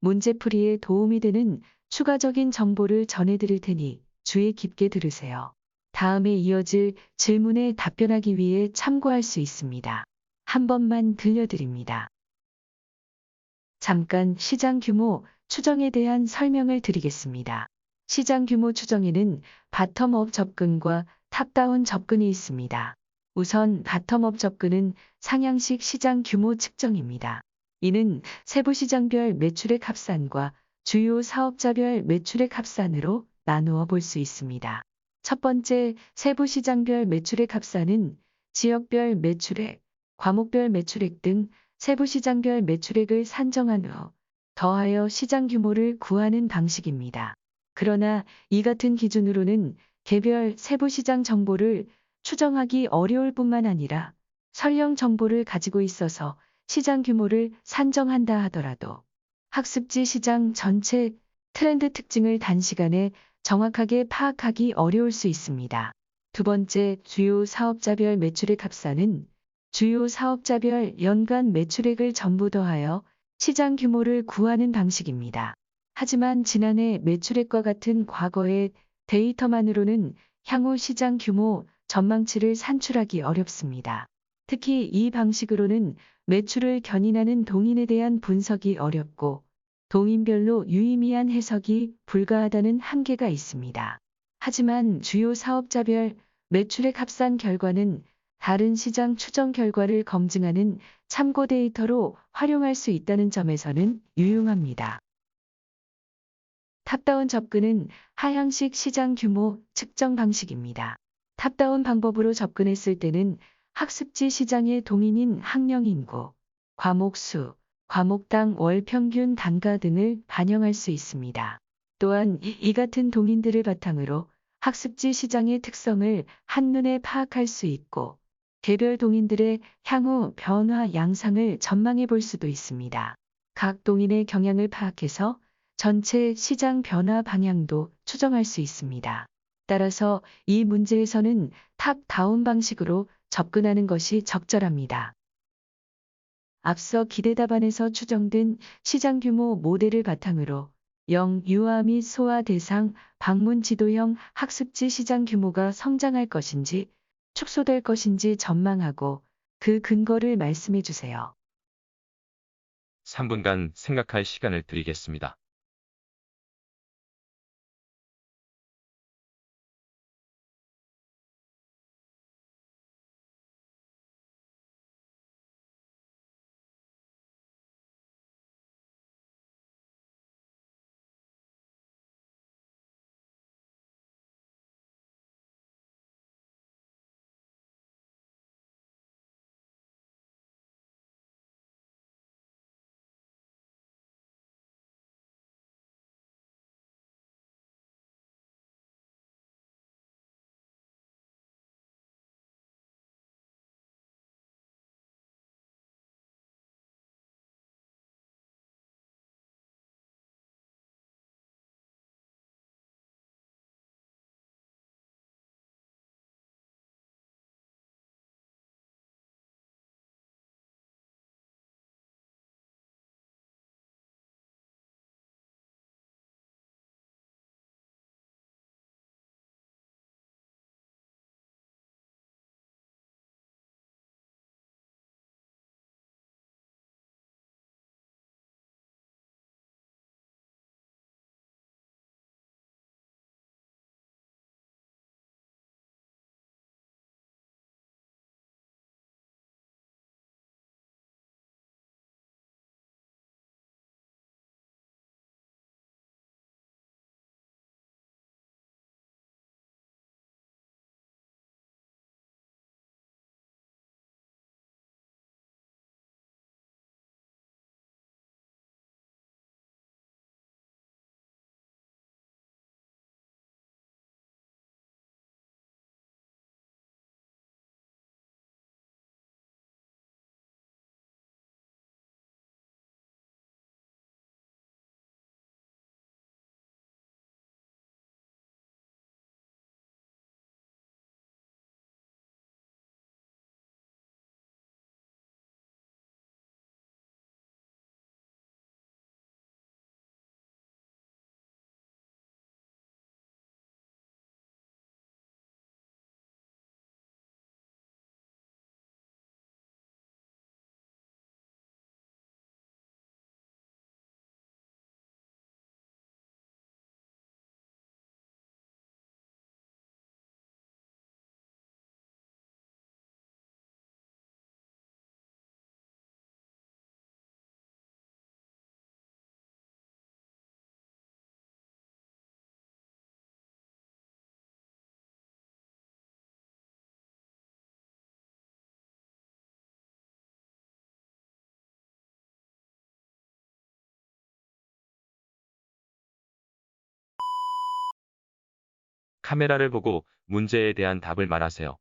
문제풀이에 도움이 되는 추가적인 정보를 전해드릴 테니 주의 깊게 들으세요. 다음에 이어질 질문에 답변하기 위해 참고할 수 있습니다. 한 번만 들려드립니다. 잠깐 시장 규모 추정에 대한 설명을 드리겠습니다. 시장 규모 추정에는 바텀업 접근과 탑다운 접근이 있습니다. 우선 바텀업 접근은 상향식 시장 규모 측정입니다. 이는 세부 시장별 매출액 합산과 주요 사업자별 매출액 합산으로 나누어 볼 수 있습니다. 첫 번째 세부 시장별 매출액 합산은 지역별 매출액, 과목별 매출액 등 세부 시장별 매출액을 산정한 후 더하여 시장 규모를 구하는 방식입니다. 그러나 이 같은 기준으로는 개별 세부 시장 정보를 추정하기 어려울 뿐만 아니라 설령 정보를 가지고 있어서 시장 규모를 산정한다 하더라도 학습지 시장 전체 트렌드 특징을 단시간에 정확하게 파악하기 어려울 수 있습니다. 두 번째, 주요 사업자별 매출액 합산은 주요 사업자별 연간 매출액을 전부 더하여 시장 규모를 구하는 방식입니다. 하지만 지난해 매출액과 같은 과거의 데이터만으로는 향후 시장 규모 전망치를 산출하기 어렵습니다. 특히 이 방식으로는 매출을 견인하는 동인에 대한 분석이 어렵고 동인별로 유의미한 해석이 불가하다는 한계가 있습니다. 하지만 주요 사업자별 매출액 합산 결과는 다른 시장 추정 결과를 검증하는 참고 데이터로 활용할 수 있다는 점에서는 유용합니다. 탑다운 접근은 하향식 시장 규모 측정 방식입니다. 탑다운 방법으로 접근했을 때는 학습지 시장의 동인인 학령 인구, 과목 수, 과목당 월 평균 단가 등을 반영할 수 있습니다. 또한 이 같은 동인들을 바탕으로 학습지 시장의 특성을 한눈에 파악할 수 있고 개별 동인들의 향후 변화 양상을 전망해 볼 수도 있습니다. 각 동인의 경향을 파악해서 전체 시장 변화 방향도 추정할 수 있습니다. 따라서 이 문제에서는 탑다운 방식으로 접근하는 것이 적절합니다. 앞서 기대 답안에서 추정된 시장 규모 모델을 바탕으로 유아 및 소아 대상 방문 지도형 학습지 시장 규모가 성장할 것인지 축소될 것인지 전망하고 그 근거를 말씀해 주세요. 3분간 생각할 시간을 드리겠습니다. 카메라를 보고 문제에 대한 답을 말하세요.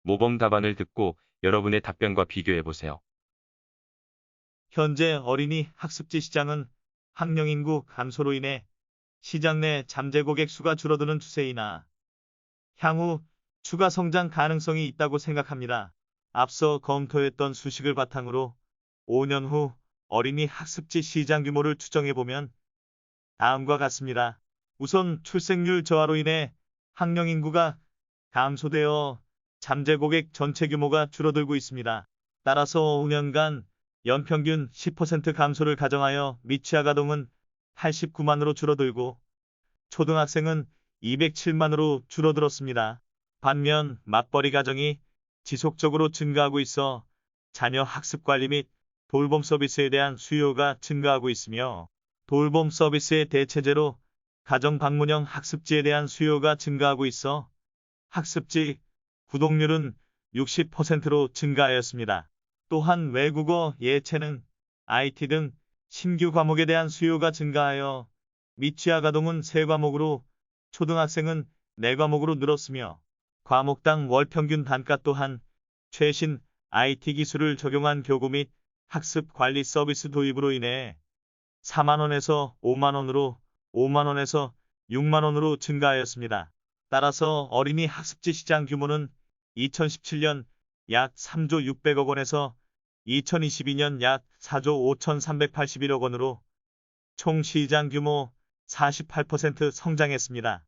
모범 답안을 듣고 여러분의 답변과 비교해 보세요. 현재 어린이 학습지 시장은 학령 인구 감소로 인해 시장 내 잠재 고객 수가 줄어드는 추세이나 향후 추가 성장 가능성이 있다고 생각합니다. 앞서 검토했던 수식을 바탕으로 5년 후 어린이 학습지 시장 규모를 추정해보면 다음과 같습니다. 우선 출생률 저하로 인해 학령 인구가 감소되어 잠재 고객 전체 규모가 줄어들고 있습니다. 따라서 5년간 연평균 10% 감소를 가정하여 미취학아동은 89만으로 줄어들고 초등학생은 207만으로 줄어들었습니다. 반면 맞벌이 가정이 지속적으로 증가하고 있어 자녀 학습 관리 및 돌봄 서비스에 대한 수요가 증가하고 있으며 돌봄 서비스의 대체제로 가정 방문형 학습지에 대한 수요가 증가하고 있어 학습지 구독률은 60%로 증가하였습니다. 또한 외국어, 예체능, IT 등 신규 과목에 대한 수요가 증가하여 미취학 아동은 3과목으로 초등학생은 4과목으로 늘었으며 과목당 월 평균 단가 또한 최신 IT 기술을 적용한 교구 및 학습 관리 서비스 도입으로 인해 4만원에서 5만원으로 5만원에서 6만원으로 증가하였습니다. 따라서 어린이 학습지 시장 규모는 2017년 약 3조 600억 원에서 2022년 약 4조 5,381억 원으로 총 시장 규모 48% 성장했습니다.